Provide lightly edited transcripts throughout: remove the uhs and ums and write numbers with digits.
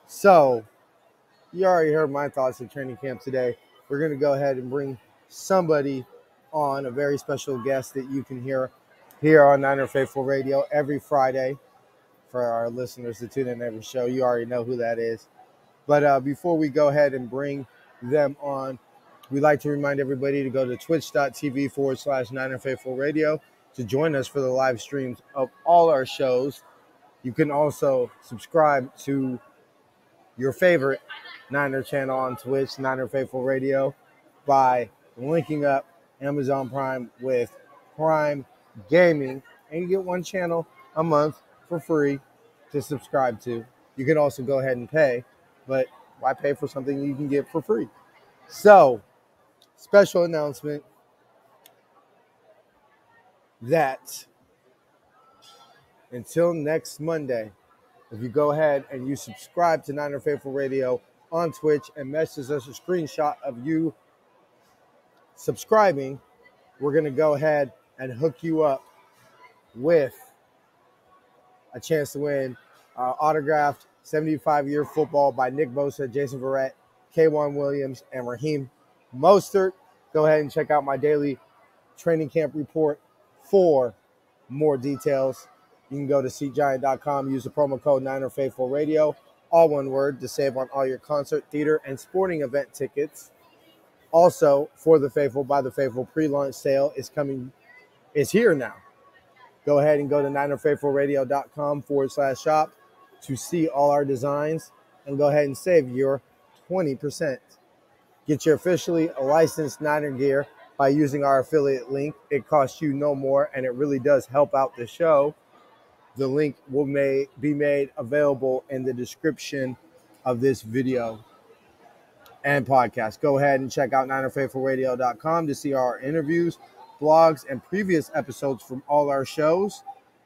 So, you already heard my thoughts of training camp today. We're going to go ahead and bring somebody on, a very special guest that you can hear here on Niner Faithful Radio every Friday. For our listeners to tune in every show, you already know who that is. But before we go ahead and bring them on, we'd like to remind everybody to go to twitch.tv/Niner Faithful Radio to join us for the live streams of all our shows. You can also subscribe to your favorite Niner channel on Twitch, Niner Faithful Radio, by linking up Amazon Prime with Prime Gaming, and you get one channel a month for free to subscribe to. You can also go ahead and pay, but why pay for something you can get for free? So, special announcement that until next Monday, if you go ahead and you subscribe to Niner Faithful Radio on Twitch and message us a screenshot of you subscribing, we're going to go ahead and hook you up with a chance to win autographed 75-year football by Nick Bosa, Jason Verrett, K'Wan Williams, and Raheem Mostert. Go ahead and check out my daily training camp report for more details. You can go to SeatGiant.com, use the promo code NinerFaithfulRadio, all one word, to save on all your concert, theater, and sporting event tickets. Also, For the Faithful, by the Faithful pre-launch sale is here now. Go ahead and go to NinerFaithfulRadio.com/shop to see all our designs and go ahead and save your 20%. Get your officially licensed Niner gear by using our affiliate link. It costs you no more, and it really does help out the show. The link will be made available in the description of this video and podcast. Go ahead and check out NinerFaithfulRadio.com to see our interviews, blogs, and previous episodes from all our shows.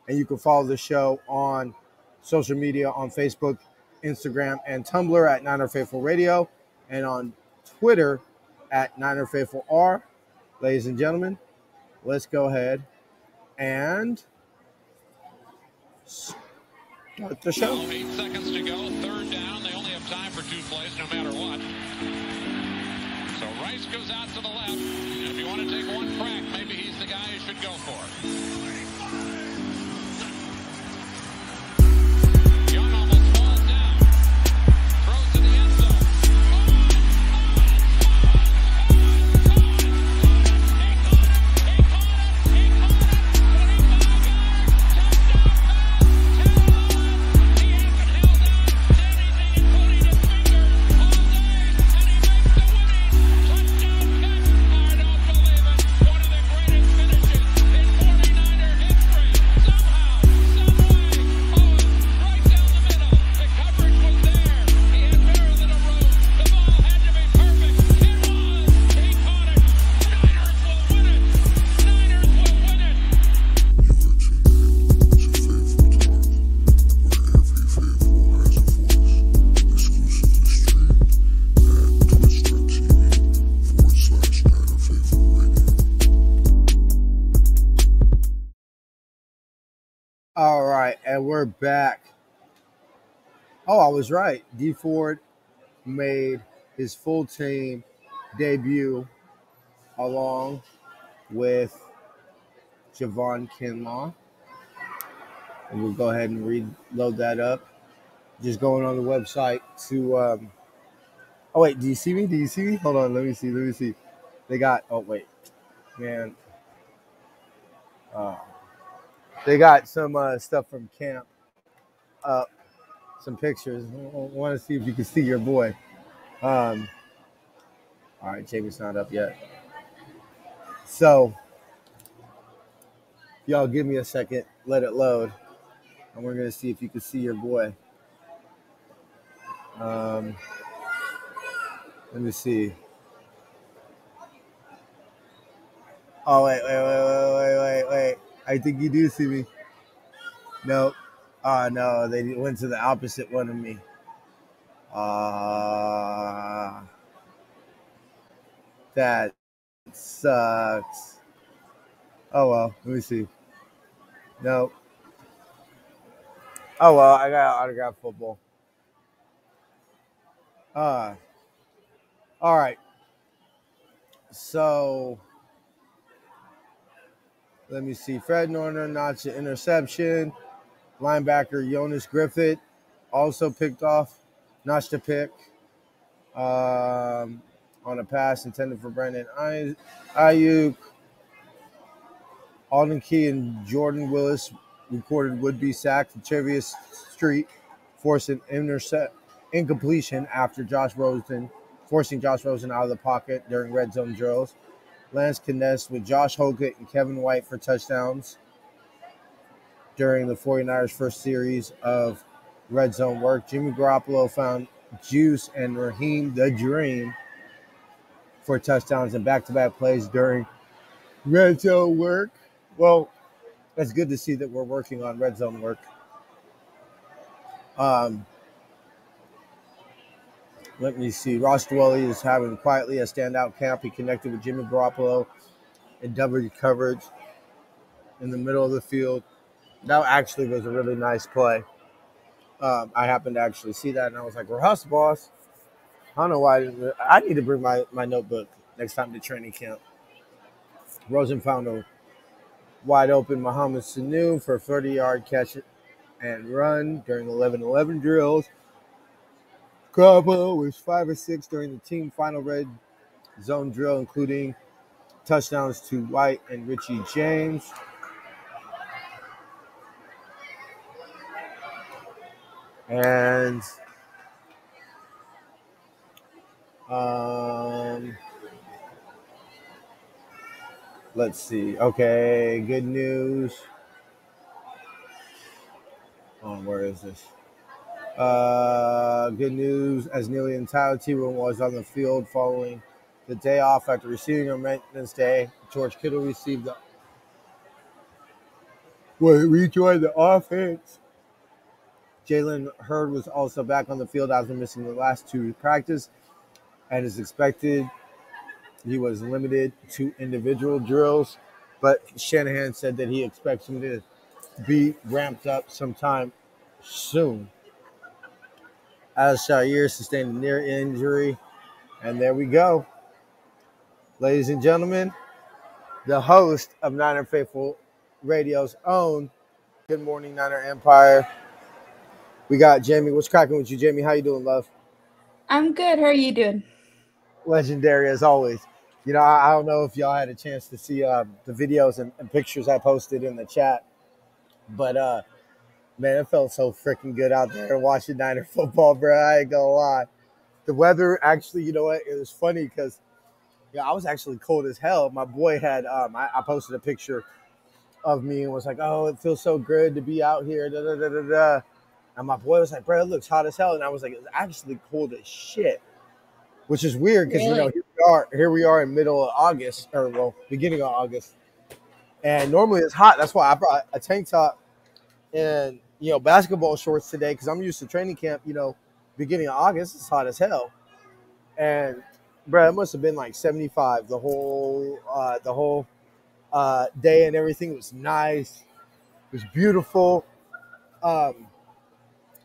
And you can follow the show on social media on Facebook, Instagram, and Tumblr at Niner Faithful Radio, and on Twitter at Niner Faithful R. Ladies and gentlemen, let's go ahead and start the show. 8 seconds to go, third down. They only have time for 2 plays no matter what. So Rice goes out to the left. And if you want to take one crack, maybe he's the guy you should go for. Young almost falls down. Throws to the end zone. All right, and we're back. Oh, I was right. Dee Ford made his full team debut along with Javon Kinlaw. And we'll go ahead and reload that up. Just going on the website to oh wait, do you see me? Do you see me? Hold on, let me see. They got they got some stuff from camp up, some pictures. I want to see if you can see your boy. All right, Jamie's not up yet. So, y'all give me a second, let it load, and we're going to see if you can see your boy. Let me see. Oh, wait. I think you do see me. Nope. No, they went to the opposite one of me. That sucks. Oh, well, let me see. Nope. Oh, well, I got autograph football. Uh, all right. So let me see. Fred Norner notched an interception. Linebacker Jonas Griffith also notched a pick on a pass intended for Brandon Ayuk. Alden Key and Jordan Willis recorded would-be sack to Trevius Street, forcing incompletion after forcing Josh Rosen out of the pocket during red zone drills. Lance Kness with Josh Hokett and Kevin White for touchdowns during the 49ers' first series of red zone work. Jimmy Garoppolo found Juice and Raheem the Dream for touchdowns and back-to-back plays during red zone work. Well, it's good to see that we're working on red zone work. Let me see. Ross Dwelly is having quietly a standout camp. He connected with Jimmy Garoppolo in double coverage in the middle of the field. That actually was a really nice play. I happened to actually see that, and I was like, "We're hustle, boss." I don't know why. I need to bring my notebook next time to training camp. Rosen found a wide open Mohamed Sanu for a 30-yard catch and run during 11-11 drills. Garoppolo was 5 or 6 during the team final red zone drill, including touchdowns to White and Richie James. And let's see. Okay, good news. Where is this? Good news, as nearly entire T1 was on the field following the day off after receiving on maintenance day. George Kittle rejoined the offense. Jalen Hurd was also back on the field after missing the last 2 practice, and as expected, he was limited to individual drills, but Shanahan said that he expects him to be ramped up sometime soon. As Shair sustained a near injury, and there we go. Ladies and gentlemen, the host of Niner Faithful Radio's own Good Morning Niner Empire. We got Jamie. What's cracking with you, Jamie? How you doing, love? I'm good. How are you doing? Legendary as always. You know, I don't know if y'all had a chance to see the videos and pictures I posted in the chat, but man, it felt so freaking good out there watching Niner football, bro. I ain't gonna lie. The weather actually, you know what? It was funny because I was actually cold as hell. My boy had I posted a picture of me and was like, "Oh, it feels so good to be out here." Da, da, da, da, da. And my boy was like, "Bro, it looks hot as hell." And I was like, "It's actually cold as shit," which is weird because Really? here we are in middle of August, or well, beginning of August, and normally it's hot. That's why I brought a tank top and basketball shorts today because I'm used to training camp. Beginning of August, it's hot as hell, and bro, it must have been like 75 the whole day, and everything was nice. It was beautiful.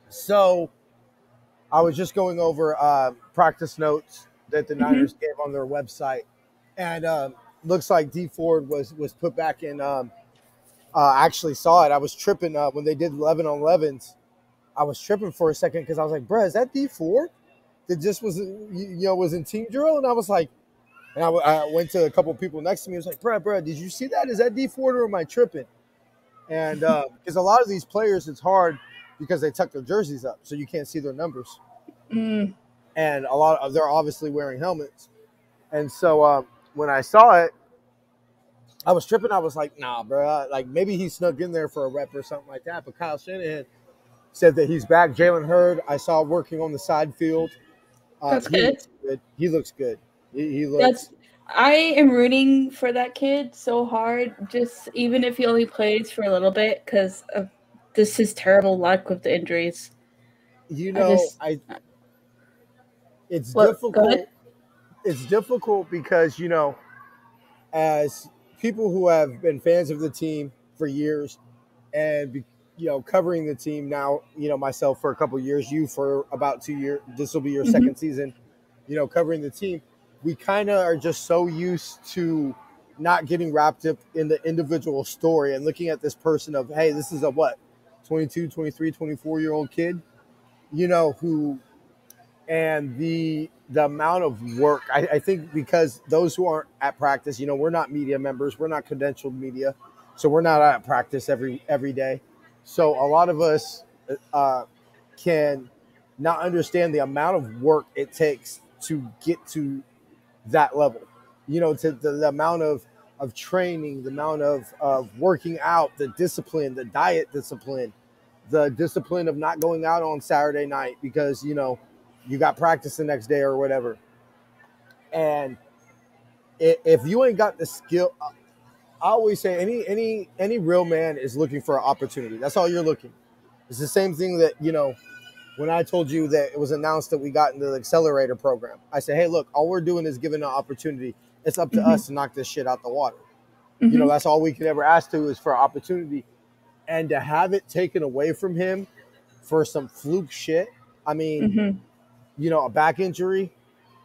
So I was just going over practice notes that the Niners gave on their website, and looks like D Ford was put back in. I actually saw it. I was tripping when they did 11 on 11s. I was tripping for a second because I was like, "Bruh, is that D Ford that just was was in team drill?" And I was like, and I went to a couple of people next to me. I was like, "Bruh, did you see that? Is that D Ford or am I tripping?" And because a lot of these players, it's hard because they tuck their jerseys up, so you can't see their numbers. And a lot of they're obviously wearing helmets. And so when I saw it, I was tripping. I was like, "Nah, bro. Like maybe he snuck in there for a rep or something like that." But Kyle Shanahan said that he's back. Jalen Hurd, I saw working on the side field. That's He good. looks good. He looks good. He looks. I am rooting for that kid so hard, just even if he only plays for a little bit, because of this is terrible luck with the injuries. It's Go difficult. ahead. It's difficult because as people who have been fans of the team for years, and covering the team now, myself for a couple of years, you for about 2 years. This will be your second season, covering the team. We kind of are just so used to not getting wrapped up in the individual story and looking at this person of, hey, this is a 22, 23, 24-year-old kid, who, and the amount of work, I think, because those who aren't at practice, we're not media members, we're not credentialed media, so we're not at practice every day. So a lot of us can not understand the amount of work it takes to get to that level, to the amount of training, the amount of working out, the discipline, the diet discipline, the discipline of not going out on Saturday night because, you got practice the next day or whatever. And if you ain't got the skill, I always say any real man is looking for an opportunity. That's all you're looking. It's the same thing that, when I told you that it was announced that we got into the accelerator program, I said, hey, look, all we're doing is giving an opportunity. It's up to us to knock this shit out the water. That's all we could ever ask to is for opportunity. And to have it taken away from him for some fluke shit, I mean, a back injury,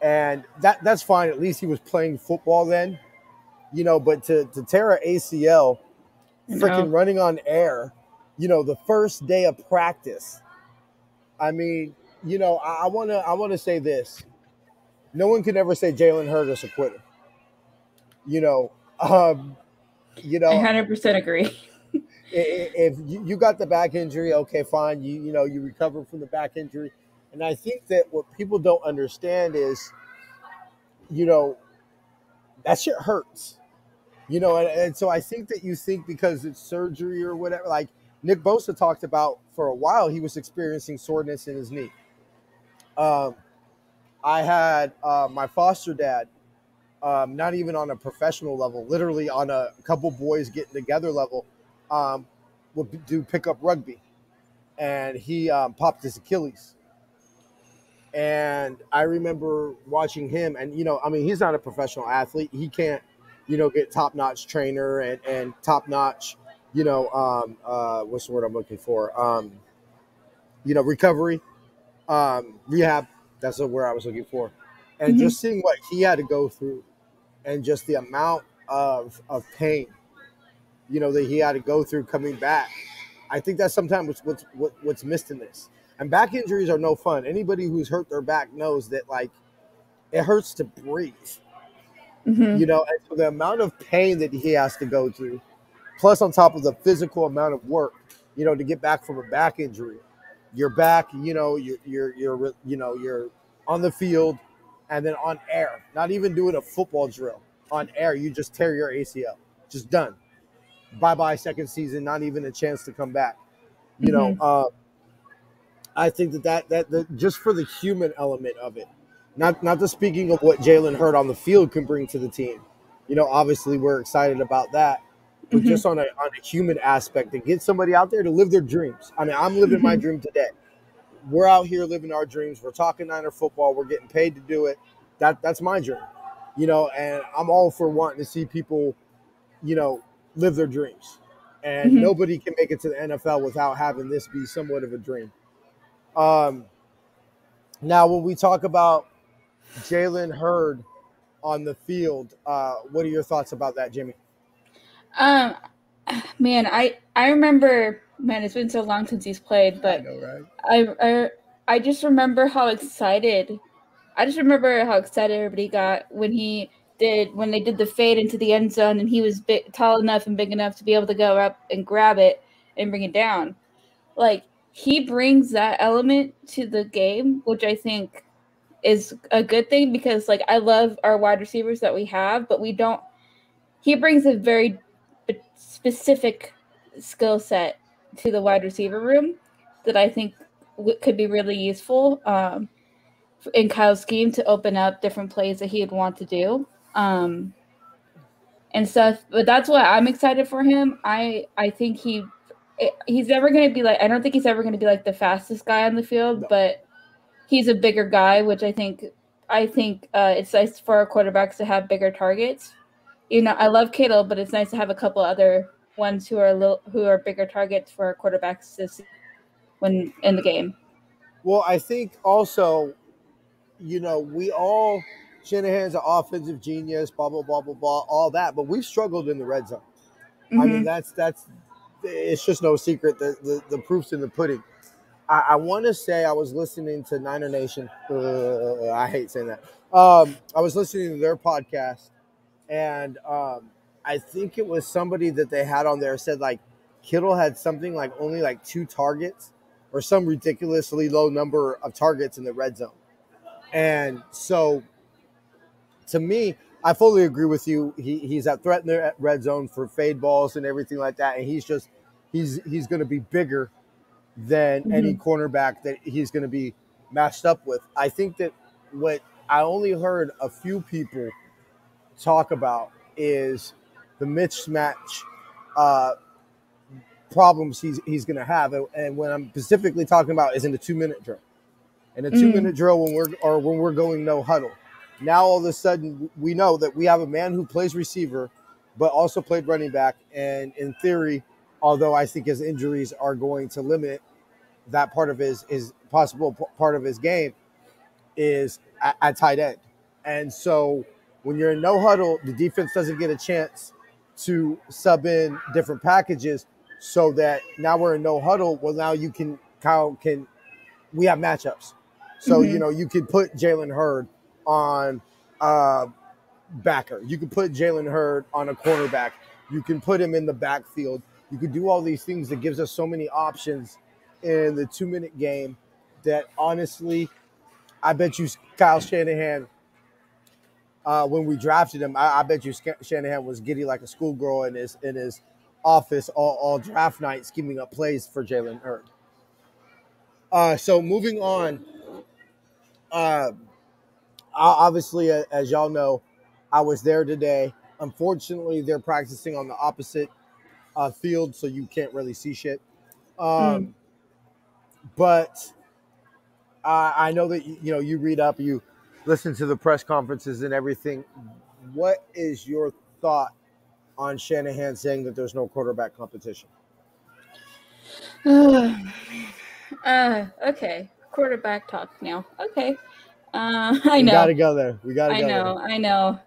and that's fine. At least he was playing football then, but to tear an ACL, freaking running on air, the first day of practice. I mean, I want to say this. No one can ever say Jalen Hurd is a quitter. I 100% agree. If you got the back injury, okay, fine. You recover from the back injury. And I think that what people don't understand is, that shit hurts. And so I think that you think because it's surgery or whatever, like Nick Bosa talked about for a while, he was experiencing soreness in his knee. I had my foster dad, not even on a professional level, literally on a couple boys getting together level, would do pickup rugby. And he popped his Achilles. And I remember watching him, and he's not a professional athlete. He can't, get top-notch trainer and top-notch, what's the word I'm looking for? Recovery, rehab. That's the word I was looking for. And just seeing what he had to go through, and just the amount of pain, that he had to go through coming back. I think that's sometimes what's missed in this. And back injuries are no fun. Anybody who's hurt their back knows that, like, it hurts to breathe. And so the amount of pain that he has to go through, plus on top of the physical amount of work, to get back from a back injury, you're back, you're on the field, and then on air, not even doing a football drill, on air, you just tear your ACL, just done. Bye-bye second season, not even a chance to come back. I think that just for the human element of it, not the speaking of what Jalen Hurd on the field can bring to the team. Obviously we're excited about that, but just on a human aspect, to get somebody out there to live their dreams. I mean, I'm living my dream today. We're out here living our dreams. We're talking Niner football. We're getting paid to do it. That's my dream, and I'm all for wanting to see people, live their dreams. And nobody can make it to the NFL without having this be somewhat of a dream. Now, when we talk about Jalen Hurd on the field, what are your thoughts about that, Jimmy? Man, I remember, man, it's been so long since he's played, but I know, right? I just remember how excited. I just remember how excited everybody got when they did the fade into the end zone, and he was tall enough and big enough to be able to go up and grab it and bring it down. Like, he brings that element to the game, which I think is a good thing, because, like, I love our wide receivers that we have, but we don't. He brings a very specific skill set to the wide receiver room that I think could be really useful in Kyle's scheme to open up different plays that he would want to do and stuff. But that's why I'm excited for him. I think he's never going to be like, I don't think he's ever going to be like the fastest guy on the field, but he's a bigger guy, which I think it's nice for our quarterbacks to have bigger targets. I love Kittle, but it's nice to have a couple other ones who are bigger targets for quarterbacks to see when in the game. Well, I think also, we all Shanahan's an offensive genius, blah blah blah blah blah, all that, but we've struggled in the red zone. I mean, that's it's just no secret. The proof's in the pudding. I want to say I was listening to Niner Nation. I hate saying that. I was listening to their podcast, and I think it was somebody that they had on there said like Kittle had something like only like 2 targets or some ridiculously low number of targets in the red zone. And so to me, I fully agree with you. He's a threat in the red zone for fade balls and everything like that. And he's going to be bigger than any cornerback that he's going to be matched up with. I think that what I only heard a few people talk about is the mismatch problems he's going to have. And what I'm specifically talking about is in the 2-minute drill. In a 2-minute drill when we're going no huddle. Now all of a sudden we know that we have a man who plays receiver but also played running back, and in theory, although I think his injuries are going to limit that part of his possible part of his game, is at tight end. And so when you're in no huddle, the defense doesn't get a chance to sub in different packages, so that now we're in no huddle. Well, now we have matchups. So, you could put Jalen Hurd on backer. You could put Jalen Hurd on a cornerback. You can put him in the backfield. You could do all these things that gives us so many options in the 2-minute game that honestly, I bet you Kyle Shanahan, when we drafted him, I bet you Shanahan was giddy like a schoolgirl in his office all draft night scheming up plays for Jalen Hurd. So moving on, obviously, as y'all know, I was there today. Unfortunately, they're practicing on the opposite field, so you can't really see shit. But I know that you read up, you listen to the press conferences and everything. What is your thought on Shanahan saying that there's no quarterback competition? Okay, quarterback talk now. Okay, I know. We gotta go there. I know.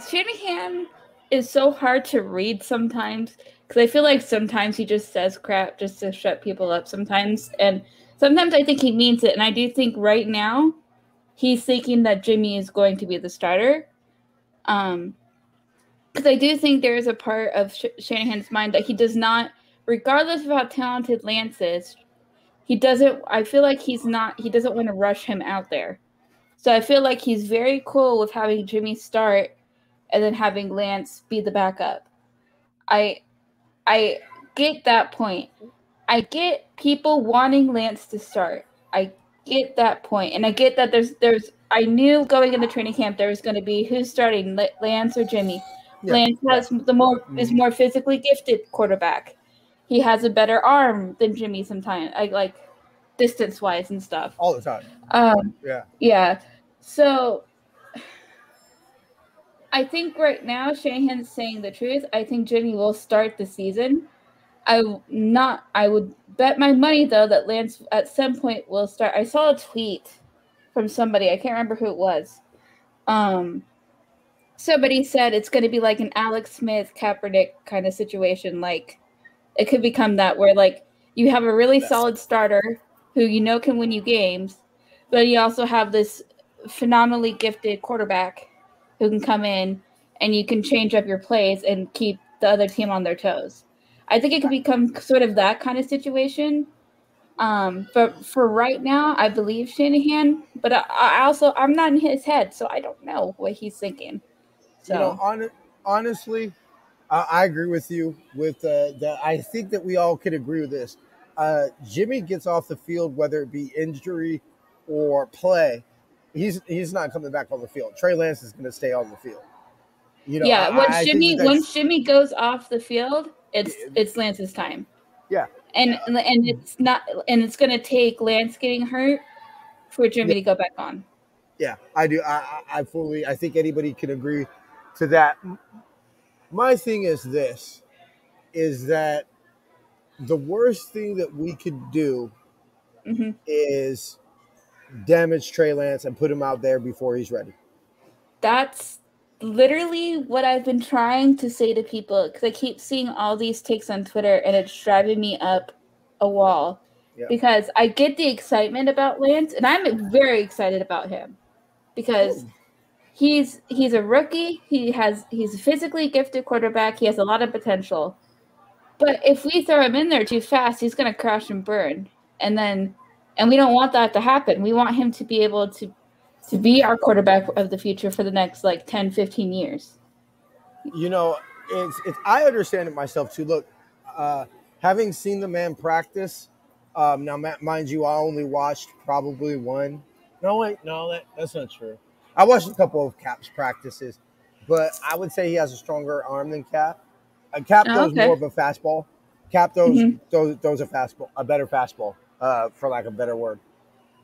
Shanahan is so hard to read sometimes, because I feel like sometimes he just says crap just to shut people up sometimes, and sometimes I think he means it, and I do think right now he's thinking that Jimmy is going to be the starter, because I do think there is a part of Shanahan's mind that he does not, regardless of how talented Lance is, I feel like he doesn't want to rush him out there. So I feel like he's very cool with having Jimmy start and then having Lance be the backup. I get that point. I get people wanting Lance to start. I get that point. And I get that I knew going into training camp there was going to be who's starting, Lance or Jimmy. Yeah. Lance is more physically gifted quarterback. He has a better arm than Jimmy sometimes. Like distance-wise and stuff. All the time. Yeah. So I think right now Shanahan's saying the truth. I think Jimmy will start the season. I would bet my money though that Lance at some point will start. I saw a tweet from somebody, I can't remember who it was. Somebody said it's going to be like an Alex Smith, Kaepernick kind of situation. Like it could become that where like you have a really solid starter who can win you games, but you also have this phenomenally gifted quarterback who can come in and you can change up your plays and keep the other team on their toes. I think it could become sort of that kind of situation. But for right now, I believe Shanahan, but I'm not in his head, so I don't know what he's thinking. So honestly, I agree with you with that. I think that we all could agree with this. Jimmy gets off the field, whether it be injury or play, he's not coming back on the field. Trey Lance is going to stay on the field. Once Jimmy goes off the field, it's Lance's time. Yeah, and it's not, and it's going to take Lance getting hurt for Jimmy to go back on. Yeah, I do. I think anybody can agree to that. My thing is this: is that the worst thing that we could do Hmm. is damage Trey Lance and put him out there before he's ready. That's literally what I've been trying to say to people because I keep seeing all these takes on Twitter and it's driving me up a wall. Yeah. Because I get the excitement about Lance, and I'm very excited about him because he's a rookie. He's a physically gifted quarterback. He has a lot of potential. But if we throw him in there too fast, he's going to crash and burn. And we don't want that to happen. We want him to be able to be our quarterback of the future for the next like 10, 15 years. You know, it's I understand it myself too. Look, having seen the man practice, now mind you, I only watched probably one. No, wait, no, that's not true. I watched a couple of Cap's practices, but I would say he has a stronger arm than Cap. Cap Oh, throws okay. more of a fastball. Cap throws Mhm. throws a better fastball, for lack of a better word.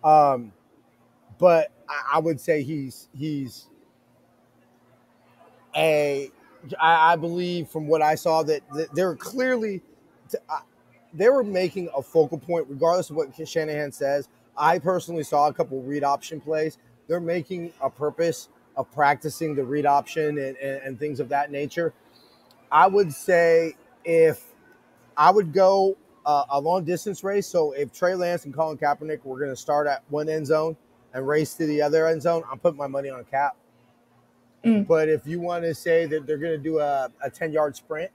But I would say he's I believe from what I saw that they're clearly they were making a focal point, regardless of what Shanahan says. I personally saw a couple read option plays. They're making a purpose of practicing the read option and things of that nature. I would say if I would go a long distance race. So if Trey Lance and Colin Kaepernick were going to start at one end zone and race to the other end zone, I'm putting my money on Cap. But if you want to say that they're going to do a 10-yard sprint,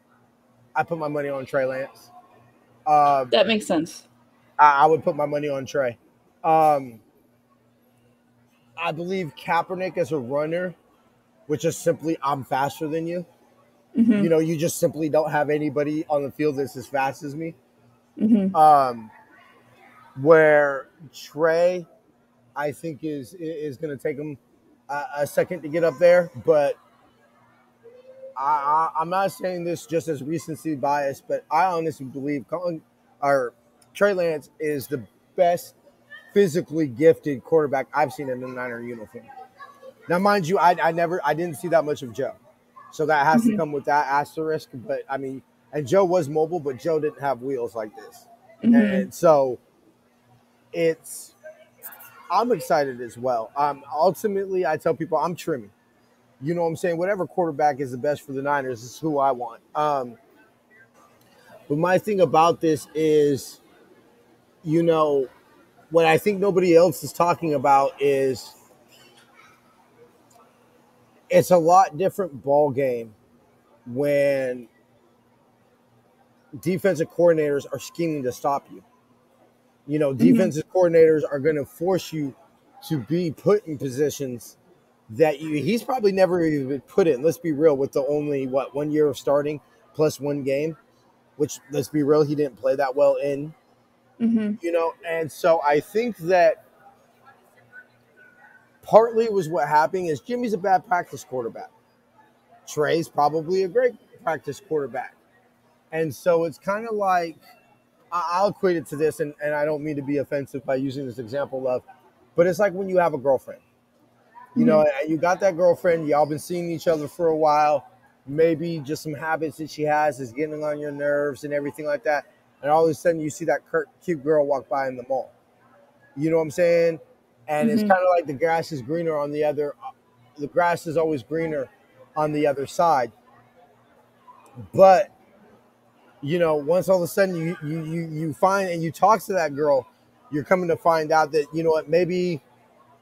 I put my money on Trey Lance. That makes sense. I would put my money on Trey. I believe Kaepernick as a runner, which is simply I'm faster than you. Mhm. You know, you just simply don't have anybody on the field that's as fast as me. Mhm. Where Trey, I think is going to take him a second to get up there, but I'm not saying this just as recency bias, but I honestly believe Trey Lance is the best physically gifted quarterback I've seen in a Niner uniform. Now, mind you, I didn't see that much of Joe, so that has to come with that asterisk. But I mean, and Joe was mobile, but Joe didn't have wheels like this, and so I'm excited as well. Ultimately, I tell people I'm trimming. You know what I'm saying? Whatever quarterback is the best for the Niners is who I want. But my thing about this is, you know, what I think nobody else is talking about is it's a lot different ball game when defensive coordinators are scheming to stop you. You know, defensive coordinators are going to force you to be put in positions that he's probably never even put in. Let's be real, with the only 1 year of starting plus one game, which let's be real, he didn't play that well in. You know, and so I think that partly was what happened is Jimmy's a bad practice quarterback. Trey's probably a great practice quarterback. And so it's kind of like I'll equate it to this, and I don't mean to be offensive by using this example of, but it's like when you have a girlfriend. You know, and you got that girlfriend, y'all been seeing each other for a while. Maybe just some habits that she has is getting on your nerves and everything like that. And all of a sudden you see that cute girl walk by in the mall. You know what I'm saying? And it's kind of like the grass is greener on the grass is always greener on the other side. But, you know, once all of a sudden you find and you talk to that girl, you're coming to find out that, you know what, maybe,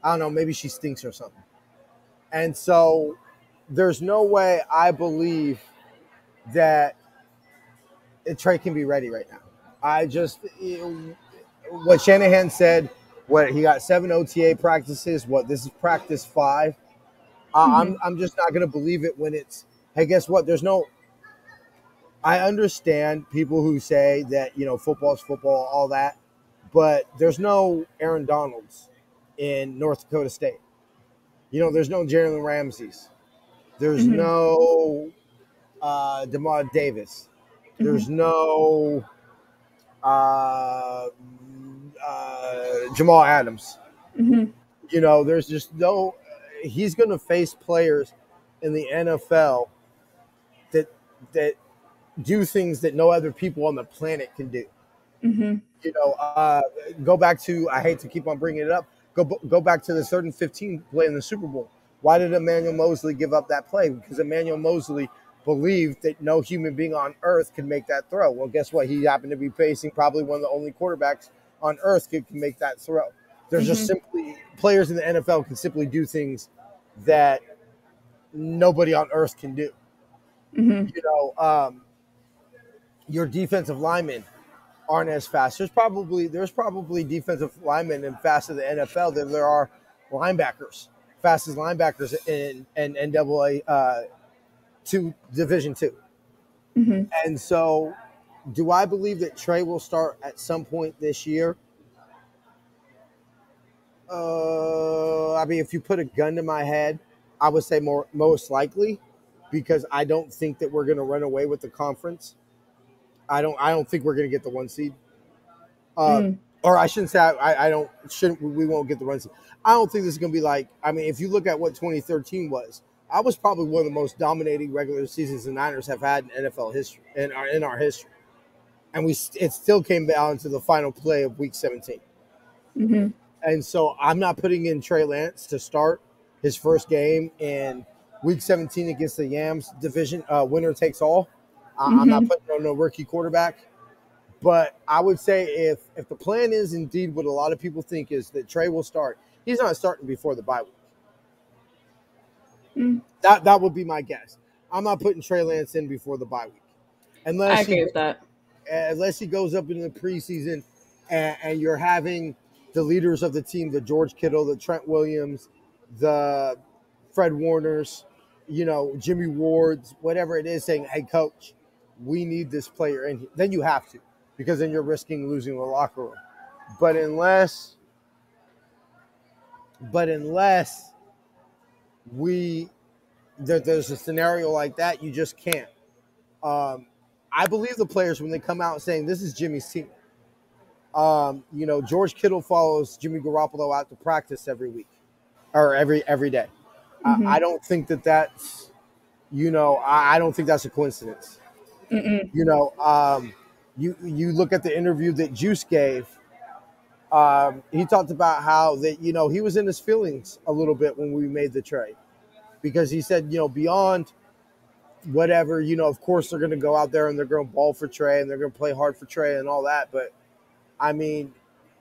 I don't know, maybe she stinks or something. And so there's no way I believe that Trey can be ready right now. What Shanahan said, what he got 7 OTA practices, this is practice 5. I'm just not going to believe it when it's, hey, guess what? I understand people who say that, you know, football's football, all that, but there's no Aaron Donalds in North Dakota State. You know, there's no Jalen Ramseys. There's no Demar Davis. There's no Jamal Adams. You know, there's just no – he's going to face players in the NFL that do things that no other people on the planet can do. Mm-hmm. You know, go back to, I hate to keep on bringing it up, go back to the 3rd and 15 play in the Super Bowl. Why did Emmanuel Mosley give up that play? Because Emmanuel Mosley believed that no human being on earth could make that throw. Well, guess what? He happened to be facing probably one of the only quarterbacks on earth who can make that throw. There's just simply players in the NFL can simply do things that nobody on earth can do. Mm-hmm. You know, your defensive linemen aren't as fast. There's probably defensive linemen and fast in the NFL than there are linebackers, fastest linebackers in NCAA Division II. Mm-hmm. And so, do I believe that Trey will start at some point this year? I mean, if you put a gun to my head, I would say most likely, because I don't think that we're going to run away with the conference. I don't think we're going to get the 1 seed. Or I shouldn't say we won't get the 1 seed. I don't think this is going to be like, I mean, if you look at what 2013 was, I was probably one of the most dominating regular seasons the Niners have had in NFL history, in our history. And it still came down to the final play of week 17. Mm-hmm. And so I'm not putting in Trey Lance to start his first game in week 17 against the Yams division, winner takes all. I'm not putting on no rookie quarterback. But I would say if the plan is indeed what a lot of people think is that Trey will start, he's not starting before the bye week. That would be my guess. I'm not putting Trey Lance in before the bye week. I agree with that. Unless he goes up into the preseason and you're having the leaders of the team, the George Kittle, the Trent Williams, the Fred Warners, you know, Jimmy Wards, whatever it is, saying, hey, coach, we need this player in here. Then you have to, because then you're risking losing the locker room. But unless there's a scenario like that, you just can't. I believe the players when they come out saying this is Jimmy's team. You know, George Kittle follows Jimmy Garoppolo out to practice every week or every day. I don't think that's, you know, I don't think that's a coincidence. You know, you look at the interview that Juice gave. He talked about how that, you know, he was in his feelings a little bit when we made the trade, because he said, you know, beyond whatever, you know, of course they're going to go out there and they're going to ball for Trey and they're going to play hard for Trey and all that. But I mean,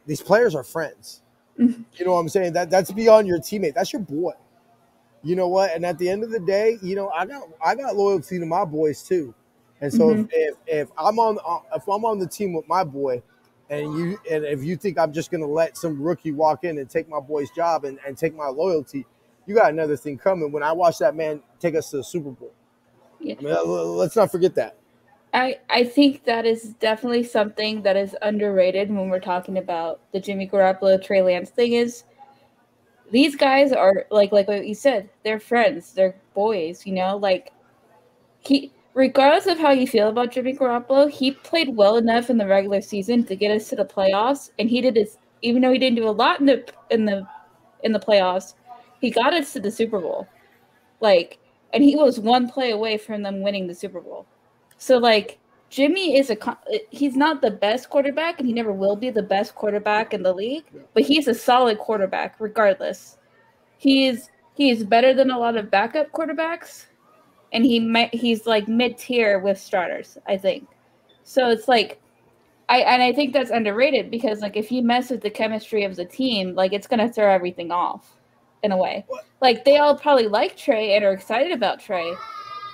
these players are friends. You know what I'm saying? That's beyond your teammate. That's your boy. You know what? And at the end of the day, you know, I got loyalty to my boys too. And so if I'm on the team with my boy, and if you think I'm just going to let some rookie walk in and take my boy's job and take my loyalty, you got another thing coming. When I watch that man take us to the Super Bowl, I mean, let's not forget that. I think that is definitely something that is underrated when we're talking about the Jimmy Garoppolo, Trey Lance thing. Is these guys are like what you said, they're friends, they're boys, you know, like regardless of how you feel about Jimmy Garoppolo, he played well enough in the regular season to get us to the playoffs, and he did his, even though he didn't do a lot in the playoffs, he got us to the Super Bowl. Like, and he was one play away from them winning the Super Bowl. So, like, Jimmy he's not the best quarterback, and he never will be the best quarterback in the league, but he's a solid quarterback regardless. He's better than a lot of backup quarterbacks, and he's like mid-tier with starters, I think. So it's like, I think that's underrated, because like if you mess with the chemistry of the team, like it's gonna throw everything off in a way. Like they all probably like Trey and are excited about Trey,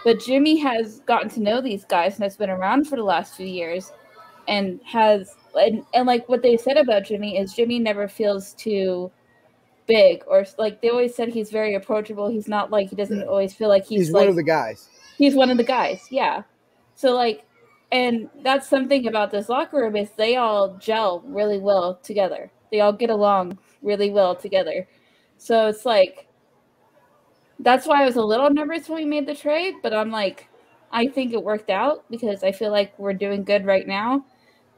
but Jimmy has gotten to know these guys and has been around for the last few years, and like what they said about Jimmy is Jimmy never feels too big, or like they always said he's very approachable. He's not like, he doesn't always feel like he's like, one of the guys. He's one of the guys, yeah. So like, and that's something about this locker room is they all gel really well together. They all get along really well together. So it's like, that's why I was a little nervous when we made the trade, but I'm like, I think it worked out because I feel like we're doing good right now.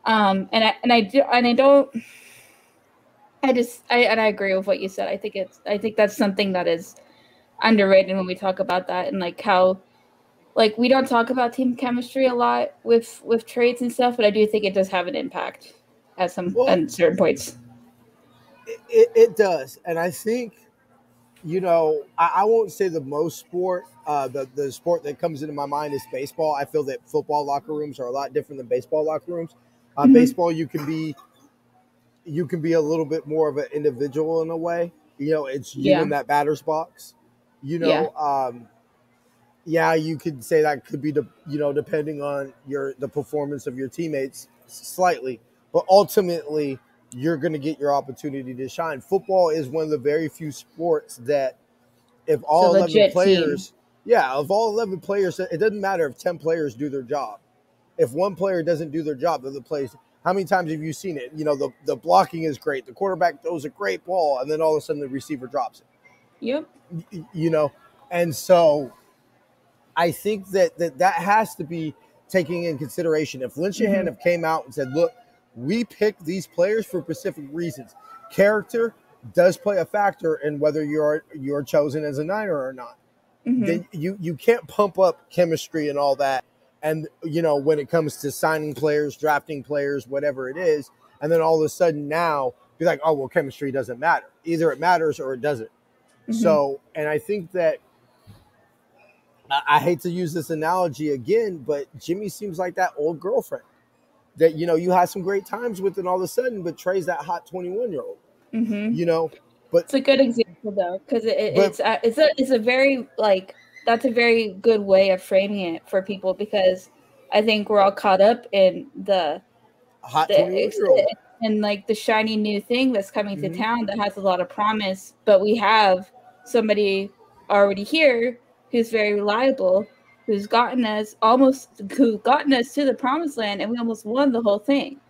And I agree with what you said. I think that's something that is underrated when we talk about that, and like how like we don't talk about team chemistry a lot with trades and stuff, but I do think it does have an impact at Well, certain points. it does, and I think I won't say the most sport. The sport that comes into my mind is baseball. I feel that football locker rooms are a lot different than baseball locker rooms. Mm-hmm. Baseball, you can be a little bit more of an individual in a way. It's you in that batter's box. Yeah, you could say that could be depending on the performance of your teammates slightly, but ultimately you're going to get your opportunity to shine. Football is one of the very few sports that if all 11 players, of all 11 players, it doesn't matter if 10 players do their job. If one player doesn't do their job, the other plays. How many times have you seen it? The blocking is great. The quarterback throws a great ball, and then all of a sudden the receiver drops it. Yep. And so I think that has to be taken in consideration. If Lynch and Hannah came out and said, look, we picked these players for specific reasons. Character does play a factor in whether you're chosen as a Niner or not. Then you can't pump up chemistry and all that. And, when it comes to signing players, drafting players, whatever it is, and then all of a sudden now be like, oh, well, chemistry doesn't matter. Either it matters or it doesn't. So, and I think that I hate to use this analogy again, but Jimmy seems like that old girlfriend that, you had some great times with, and all of a sudden betrays that hot 21-year-old. But it's a good example though, because it's a very that's a very good way of framing it for people, because I think we're all caught up in the hot 21-year-old and the shiny new thing that's coming to town that has a lot of promise, but we have somebody already here who's very reliable, who's gotten us to the promised land, and we almost won the whole thing.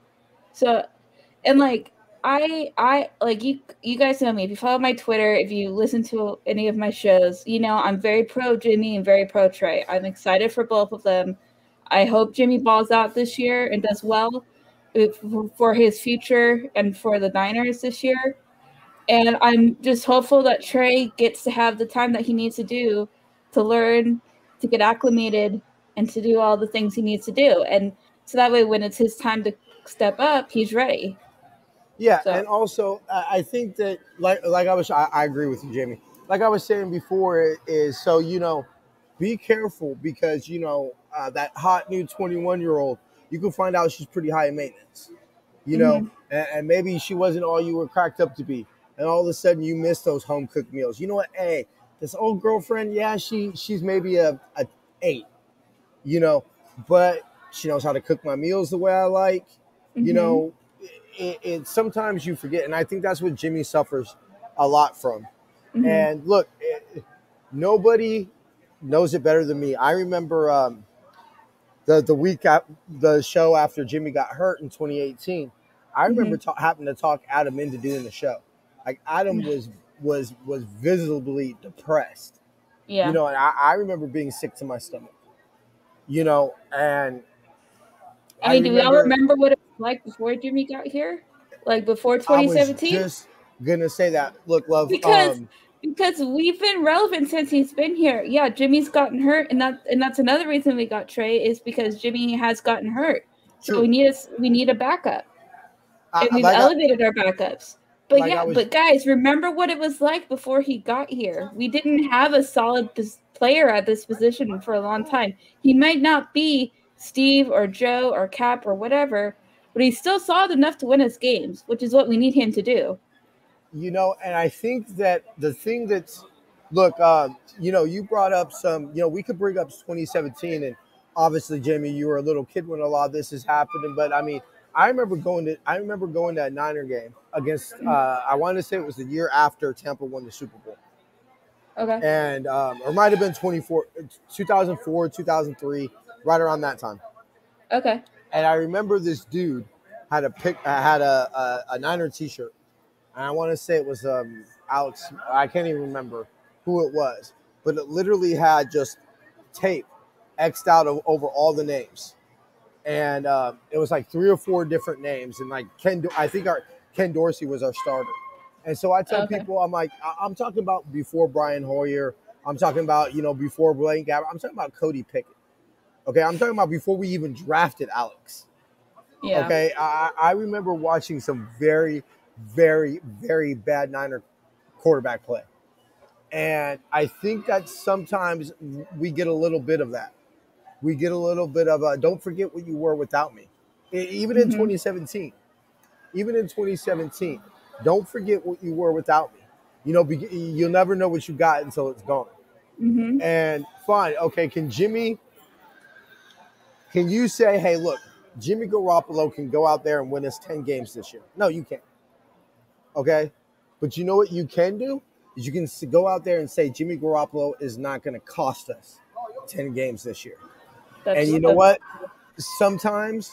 So, and I you guys know me. If you follow my Twitter, if you listen to any of my shows, I'm very pro Jimmy and very pro Trey. I'm excited for both of them. I hope Jimmy balls out this year and does well for his future and for the Niners this year. And I'm just hopeful that Trey gets to have the time that he needs to do to learn, to get acclimated, and to do all the things he needs to do. And so that way, when it's his time to step up, he's ready. Yeah, so. And also, I think that, I agree with you, Jamie. Like I was saying before, is so, be careful, because, that hot new 21-year-old, you can find out she's pretty high maintenance, and maybe she wasn't all you were cracked up to be. And all of a sudden you miss those home cooked meals. You know what? Hey, this old girlfriend, yeah, she's maybe a 8, but she knows how to cook my meals the way I like. It sometimes you forget, and I think that's what Jimmy suffers a lot from. And look, nobody knows it better than me. I remember the week the show after Jimmy got hurt in 2018. I remember having to talk Adam into doing the show. Like, Adam was visibly depressed. Yeah. And I remember being sick to my stomach. And I mean, do we all remember what it was like before Jimmy got here? Like before 2017? I was just gonna say that. Look, love, because we've been relevant since he's been here. Yeah, Jimmy's gotten hurt, and that's another reason we got Trey, is because Jimmy has gotten hurt. True. So we need a backup. And we've elevated our backups. But but guys, remember what it was like before he got here. We didn't have a solid player at this position for a long time. He might not be Steve or Joe or Cap or whatever, but he's still solid enough to win us games, which is what we need him to do. And I think that the thing that's, look, you brought up some, we could bring up 2017, and obviously, Jamie, you were a little kid when a lot of this is happening, but I mean, I remember going to a Niner game against, I want to say it was the year after Tampa won the Super Bowl. Okay. And, or might have been 2004, 2003, right around that time. Okay. And I remember this dude had a Niner t-shirt. And I want to say it was Alex. I can't even remember who it was, but it literally had just tape X'd out over all the names. And it was like 3 or 4 different names. And like Ken Dorsey was our starter. And so I tell people, I'm like, I'm talking about before Brian Hoyer. I'm talking about, before Blaine Gabbert. I'm talking about Cody Pickett. Okay, I'm talking about before we even drafted Alex. Yeah. Okay, I remember watching some very, very, very bad Niner quarterback play. And I think that sometimes we get a little bit of that. We get a little bit of don't forget what you were without me. Even in 2017. Even in 2017, don't forget what you were without me. You'll never know what you got until it's gone. Mm-hmm. And fine, okay, can you say, hey, look, Jimmy Garoppolo can go out there and win us 10 games this year? No, you can't. Okay? But you know what you can do? Is you can go out there and say Jimmy Garoppolo is not going to cost us 10 games this year. And you know what? Sometimes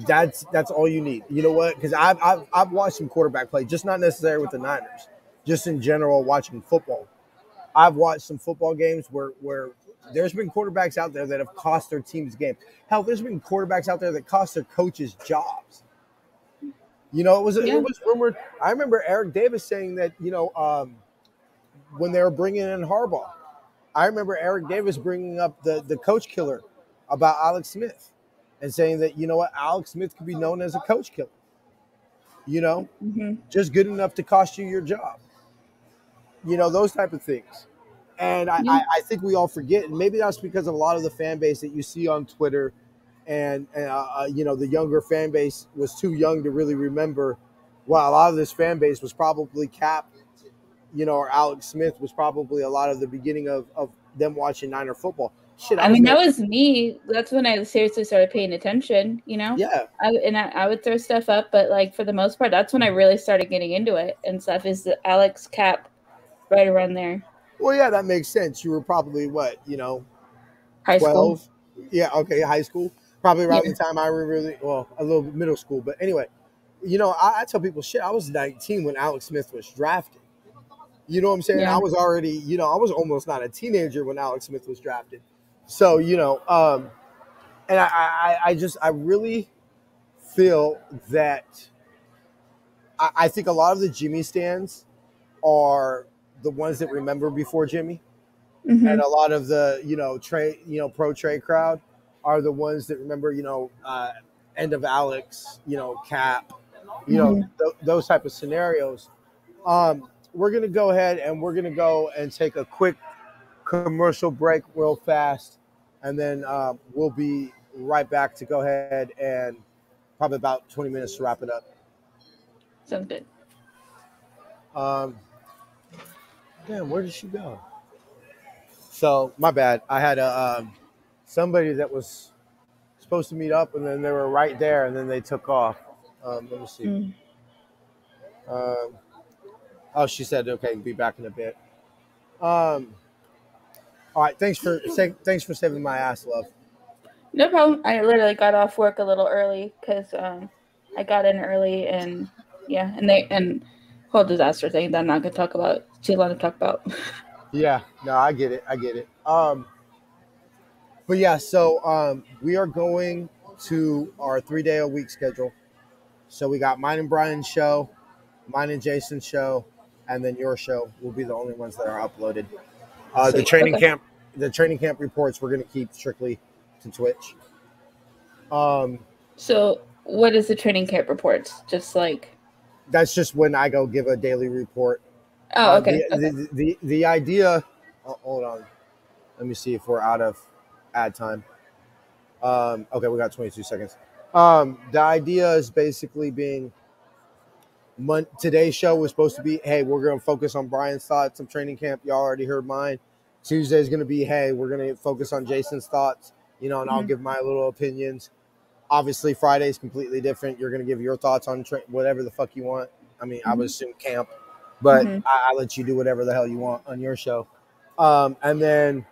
that's all you need. You know what? Because I've watched some quarterback play, just not necessarily with the Niners, just in general watching football. I've watched some football games where there's been quarterbacks out there that have cost their teams game. Hell, there's been quarterbacks out there that cost their coaches jobs. It was rumored. I remember Eric Davis saying that, when they were bringing in Harbaugh, I remember Eric Davis bringing up the coach killer about Alex Smith and saying that, Alex Smith could be known as a coach killer, just good enough to cost you your job, those type of things. And I think we all forget, and maybe that's because of a lot of the fan base that you see on Twitter and the younger fan base was too young to really remember. Well, a lot of this fan base was probably Cap, or Alex Smith was probably a lot of the beginning of them watching Niner football. Shit, that was me. That's when I seriously started paying attention, Yeah. I would throw stuff up, but like for the most part, that's when I really started getting into it and stuff. Is the Alex Cap right around there? Well, yeah, that makes sense. You were probably what, high 12? School. Yeah, okay, high school. Probably around the time I really, a little middle school. But anyway, I tell people, shit, I was 19 when Alex Smith was drafted. You know what I'm saying? Yeah. I was already, I was almost not a teenager when Alex Smith was drafted. So, and I really feel that I think a lot of the Jimmy stands are the ones that remember before Jimmy. Mm-hmm. And a lot of the, pro Trey crowd are the ones that remember, end of Alex, Cap, those type of scenarios. We're going to go ahead and we're going to go and take a quick commercial break real fast. And then we'll be right back to go ahead and probably about 20 minutes to wrap it up. Sounds good. Damn, where did she go? So my bad. I had somebody that was supposed to meet up, and then they were right there, and then they took off. Let me see. She said, "Okay, be back in a bit." All right. Thanks for saving my ass, love. No problem. I literally got off work a little early because I got in early, and and whole disaster thing that I'm not gonna talk about. Too long to talk about. Yeah, no, I get it. But yeah, so we are going to our 3-day-a-week schedule. So we got mine and Brian's show, mine and Jason's show, and then your show will be the only ones that are uploaded. The training camp reports we're going to keep strictly to Twitch. So what is the training camp reports? Just like that's just when I go give a daily report. Oh, okay. The idea. Hold on, let me see if we're out of ad time. Okay, we got 22 seconds. The idea is basically being today's show was supposed to be, hey, we're going to focus on Brian's thoughts of training camp. Y'all already heard mine. Tuesday is going to be, hey, we're going to focus on Jason's thoughts, and I'll give my little opinions. Obviously, Friday is completely different. You're going to give your thoughts on whatever the fuck you want. I mean, I would assume camp, but I let you do whatever the hell you want on your show. And then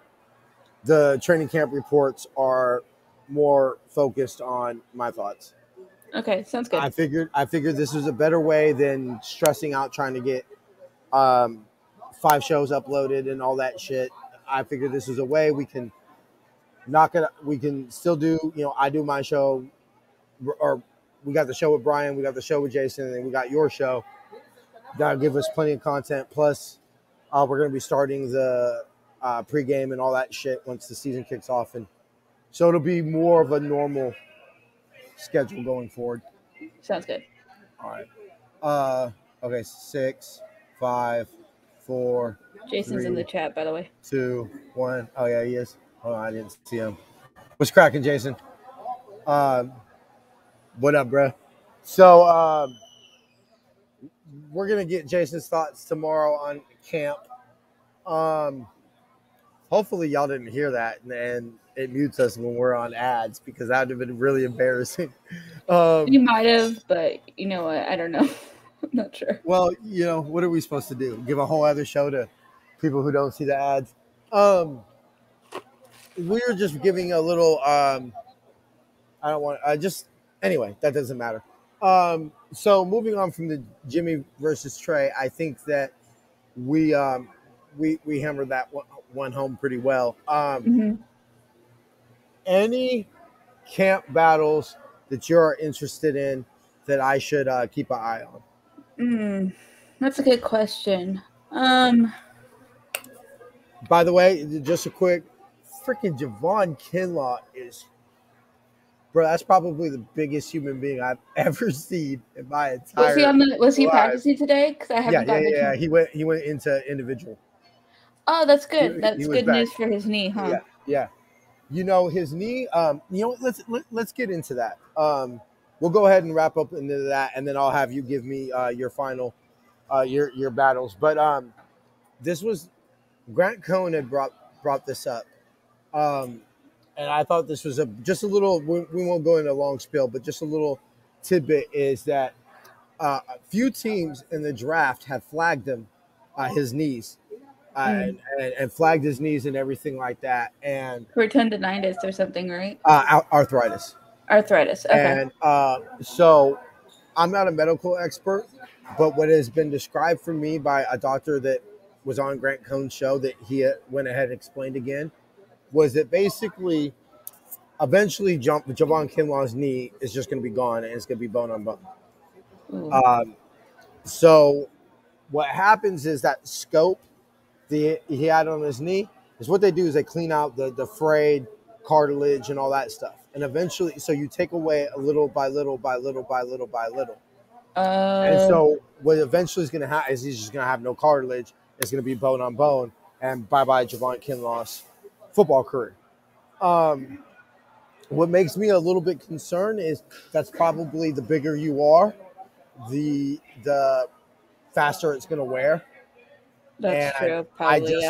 the training camp reports are more focused on my thoughts. Okay, sounds good. I figured this was a better way than stressing out trying to get 5 shows uploaded and all that shit. I figured this was a way we can knock it. We can still do, I do my show, or we got the show with Brian, we got the show with Jason, and then we got your show. That'll give us plenty of content. Plus, we're going to be starting the pregame and all that shit once the season kicks off, and so it'll be more of a normal schedule going forward. Sounds good. All right. Okay. 6, 5, 4. Jason's 3, in the chat, by the way. 2, 1. Oh yeah, he is. Oh, I didn't see him. What's cracking, Jason? What up, bro? So we're gonna get Jason's thoughts tomorrow on camp. Hopefully y'all didn't hear that and it mutes us when we're on ads, because that would have been really embarrassing. You might have, but you know what? I don't know. I'm not sure. Well, what are we supposed to do? Give a whole other show to people who don't see the ads? We're just giving a little. Anyway, that doesn't matter. So moving on from the Jimmy versus Trey, I think that we hammered that one home pretty well. Any camp battles that you're interested in that I should keep an eye on? That's a good question. By the way, just a quick, freaking Javon Kinlaw is, bro, that's probably the biggest human being I've ever seen in my entire life. Was he practicing today? Because I haven't gotten Yeah. He went into individual. Oh, that's good. That's good news for his knee, huh? Yeah. His knee. Let's get into that. We'll go ahead and wrap up into that, and then I'll have you give me your final, your battles. But this was Grant Cohn had brought this up, and I thought this was just a little. We won't go into a long spiel, but just a little tidbit is that a few teams in the draft have flagged him his knees. And flagged his knees and everything like that, and for tendonitis or something, right? Arthritis. Okay. And so, I'm not a medical expert, but what has been described for me by a doctor that was on Grant Cohn's show that he went ahead and explained again, was that basically, eventually, Javon Kinlaw's knee is just going to be gone and it's going to be bone on bone. So, what happens is that scope he had on his knee is what they do is they clean out the frayed cartilage and all that stuff, and eventually, so you take away a little by little by little by little by little, and so what eventually is going to happen is he's just going to have no cartilage. It's going to be bone on bone, and bye Javon Kinlaw's football career. What makes me a little bit concerned is that's probably the bigger you are, the faster it's going to wear. That's true. Probably,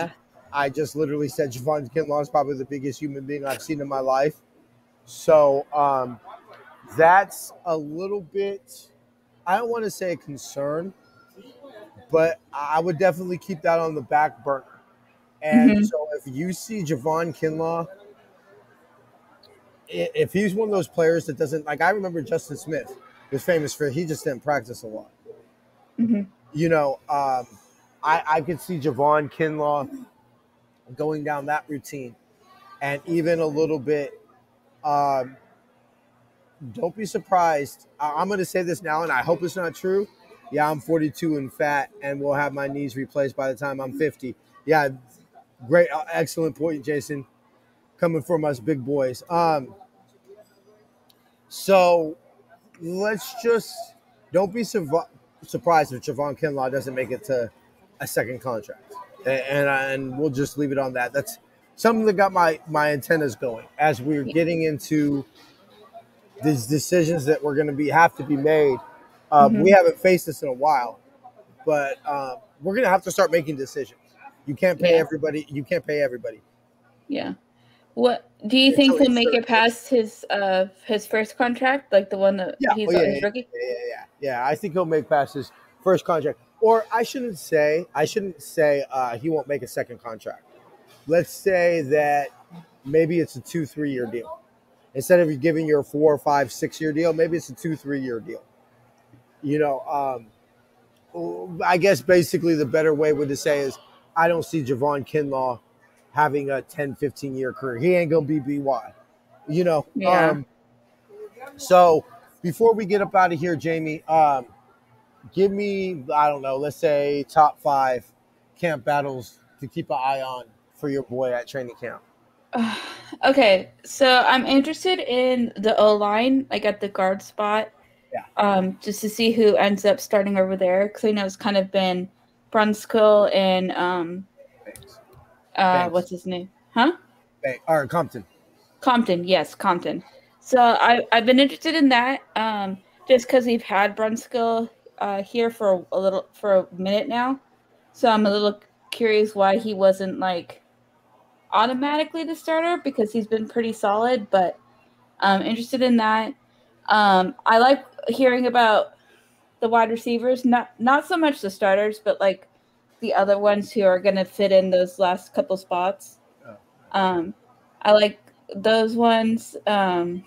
I just literally said Javon Kinlaw is probably the biggest human being I've seen in my life. So that's a little bit, I don't want to say a concern, but I would definitely keep that on the back burner. And so if you see Javon Kinlaw, if he's one of those players that doesn't, like I remember Justin Smith was famous for, he just didn't practice a lot. I could see Javon Kinlaw going down that routine, and even a little bit. Don't be surprised. I'm going to say this now, and I hope it's not true. Yeah, I'm 42 and fat, and will have my knees replaced by the time I'm 50. Yeah, great, excellent point, Jason. Coming from us big boys. So let's just don't be surprised if Javon Kinlaw doesn't make it to a second contract, and we'll just leave it on that. That's something that got my antennas going as we're getting into these decisions that we're going to have to be made. We haven't faced this in a while, but we're going to have to start making decisions. You can't pay everybody. You can't pay everybody. Yeah. What do you think he'll make it past his first contract, like the one that he's on his rookie? Yeah. I think he'll make past his first contract. Or I shouldn't say he won't make a second contract. Let's say that maybe it's a 2-3 year deal. Instead of you giving your 4, 5, 6 year deal, maybe it's a 2-3 year deal. I guess basically the better way would to say is I don't see Javon Kinlaw having a 10, 15 year career. He ain't going to be BY, So before we get up out of here, Jamie, give me, I don't know, let's say top 5 camp battles to keep an eye on for your boy at training camp? Okay, so I'm interested in the O line, like at the guard spot. Yeah. Just to see who ends up starting over there, because I know it's kind of been Brunskill and Banks. what's his name? Huh? Or Compton. Compton, yes, Compton. So I've been interested in that, just because we've had Brunskill here for a minute now. So I'm a little curious why he wasn't like automatically the starter, because he's been pretty solid, but I'm interested in that. I like hearing about the wide receivers, not so much the starters, but like the other ones who are going to fit in those last couple spots. I like those ones. I'm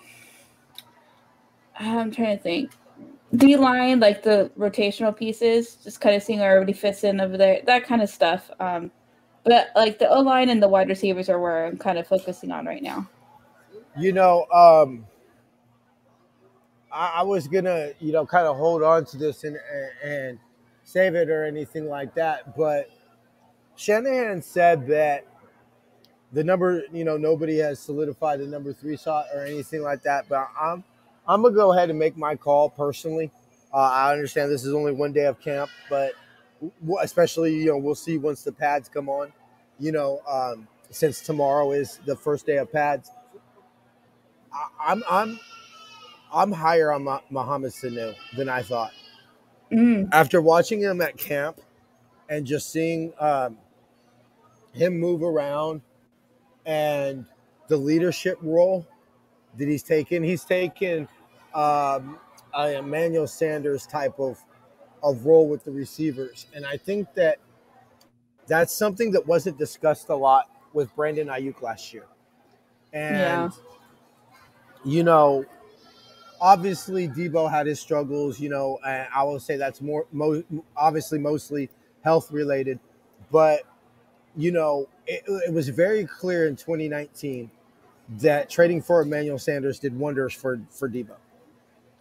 trying to think. D line, like the rotational pieces, just kind of seeing where everybody fits in over there, that kind of stuff. But like the O line and the wide receivers are where I'm kind of focusing on right now. You know, I was gonna, kind of hold on to this and save it or anything like that, but Shanahan said that the number, nobody has solidified the number 3 slot or anything like that. But I'm gonna go ahead and make my call personally. I understand this is only one day of camp, but especially, we'll see once the pads come on. Since tomorrow is the first day of pads, I'm higher on Mohamed Sanu than I thought. After watching him at camp and just seeing him move around and the leadership role that he's taken a Emmanuel Sanders type of role with the receivers. And I think that's something that wasn't discussed a lot with Brandon Ayuk last year. And, obviously Debo had his struggles, and I will say that's obviously mostly health related. But, it was very clear in 2019 that trading for Emmanuel Sanders did wonders for Debo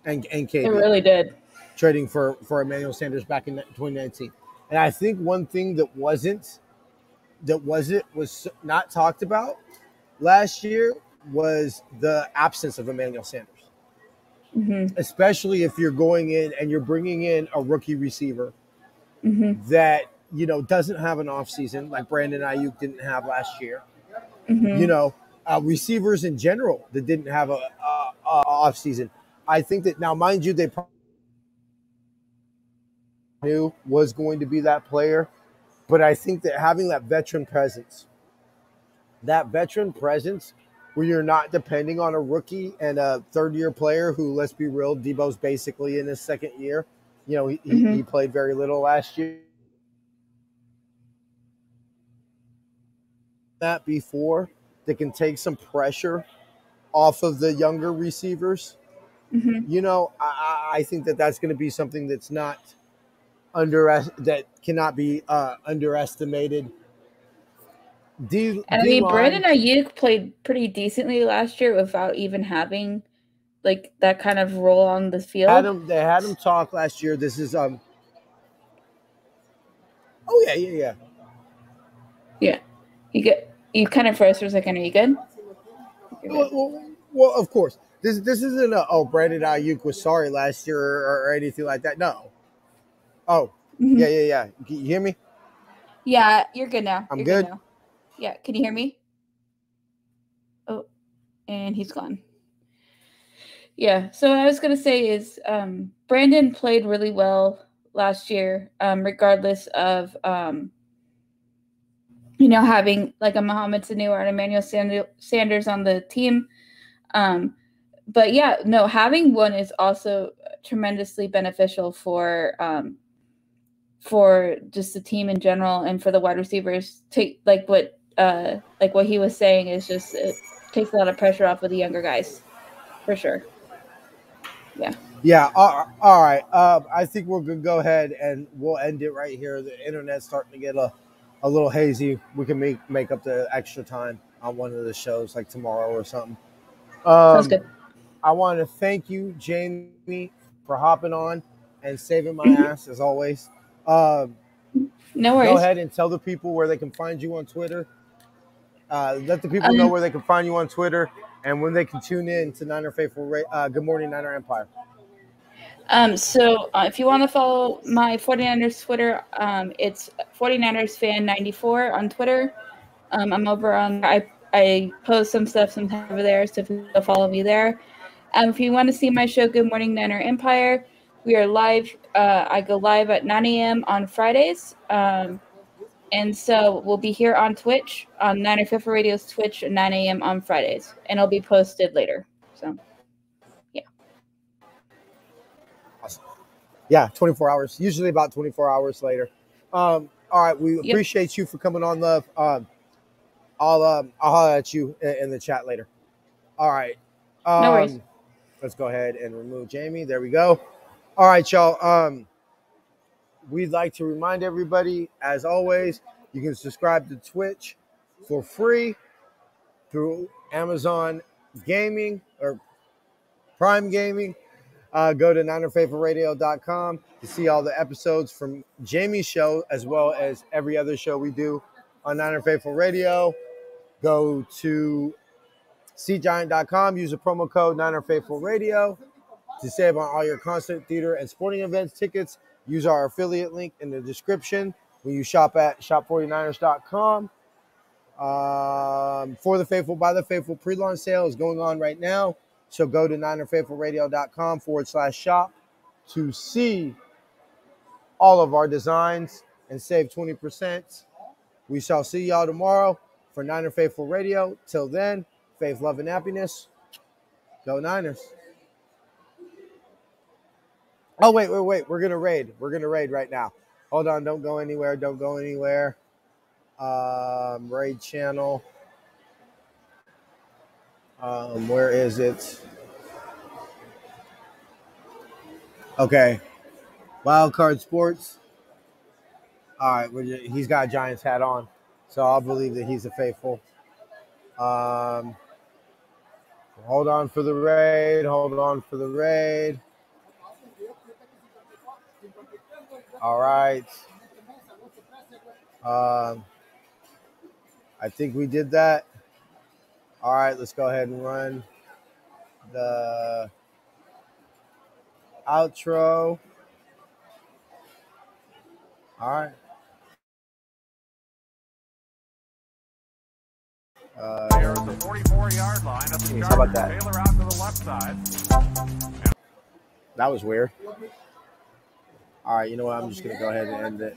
and KB. It really did. Trading for Emmanuel Sanders back in 2019. And I think one thing that was not talked about last year was the absence of Emmanuel Sanders. Mm-hmm. Especially if you're going in and you're bringing in a rookie receiver that, doesn't have an offseason like Brandon Ayuk didn't have last year. Mm-hmm. Receivers in general that didn't have a offseason. I think that now, mind you, they probably knew was going to be that player. But I think that having that veteran presence where you're not depending on a rookie and a third-year player who, let's be real, Debo's basically in his second year. He played very little last year. That before that can take some pressure off of the younger receivers. I think that that's going to be something that's not that cannot be underestimated. Brandon Ayuk played pretty decently last year without even having like that kind of role on the field. They had him talk last year. This is Oh yeah. Yeah. You kind of froze for a second. Are you good? Well, of course. This isn't Brandon Ayuk was sorry last year or anything like that. No. Oh, yeah. Can you hear me? Yeah, you're good now. I'm good now. Yeah, can you hear me? Oh, and he's gone. Yeah, so what I was going to say is Brandon played really well last year, regardless of, having like a Mohamed Sanu or an Emmanuel Sanders on the team. But yeah, no, having one is also tremendously beneficial for just the team in general and for the wide receivers. Take like what he was saying is just it takes a lot of pressure off of the younger guys, for sure. Yeah. All right. I think we're gonna go ahead and we'll end it right here. The internet's starting to get a little hazy. We can make up the extra time on one of the shows like tomorrow or something. Sounds good. I want to thank you, Jamie, for hopping on and saving my ass as always. No worries. Go ahead and tell the people where they can find you on Twitter. Let the people know where they can find you on Twitter and when they can tune in to Niner Faithful. Good Morning Niner Empire. So if you want to follow my 49ers Twitter, it's 49ers fan 94 on Twitter. I'm over on, I post some stuff sometimes over there, so if you go follow me there. If you want to see my show, Good Morning Niner Empire, we are live. I go live at 9 a.m. on Fridays. And so we'll be here on Twitch, on Niner Faithful Radio's Twitch at 9 a.m. on Fridays. And it'll be posted later. So, yeah. Awesome. Yeah, 24 hours. Usually about 24 hours later. All right, we appreciate you for coming on, Love. I'll holler at you in the chat later. All right. No worries. Let's go ahead and remove Jamie. There we go. All right, y'all. We'd like to remind everybody, as always, you can subscribe to Twitch for free through Amazon Gaming or Prime Gaming. Go to NinerFaithfulRadio.com to see all the episodes from Jamie's show, as well as every other show we do on Niner Faithful Radio. Go to SeatGiant.com. Use the promo code Niner Faithful Radio to save on all your concert, theater, and sporting events tickets. Use our affiliate link in the description when you shop at shop49ers.com. For the Faithful, by the Faithful pre-launch sale is going on right now. So go to NinerFaithfulRadio.com/shop to see all of our designs and save 20%. We shall see y'all tomorrow for Niner Faithful Radio. Till then, faith, love, and happiness. Go Niners. Oh, wait. We're going to raid. We're going to raid right now. Hold on. Don't go anywhere. Raid channel. Where is it? Okay. Wildcard Sports. All right. He's got a Giants hat on, so I'll believe that he's a faithful. Hold on for the raid. All right. I think we did that. All right, let's go ahead and run the outro. All right. There at the 44-yard line of the how about that? Taylor out to the left side. That was weird. All right, you know what? I'm just going to go ahead and end it.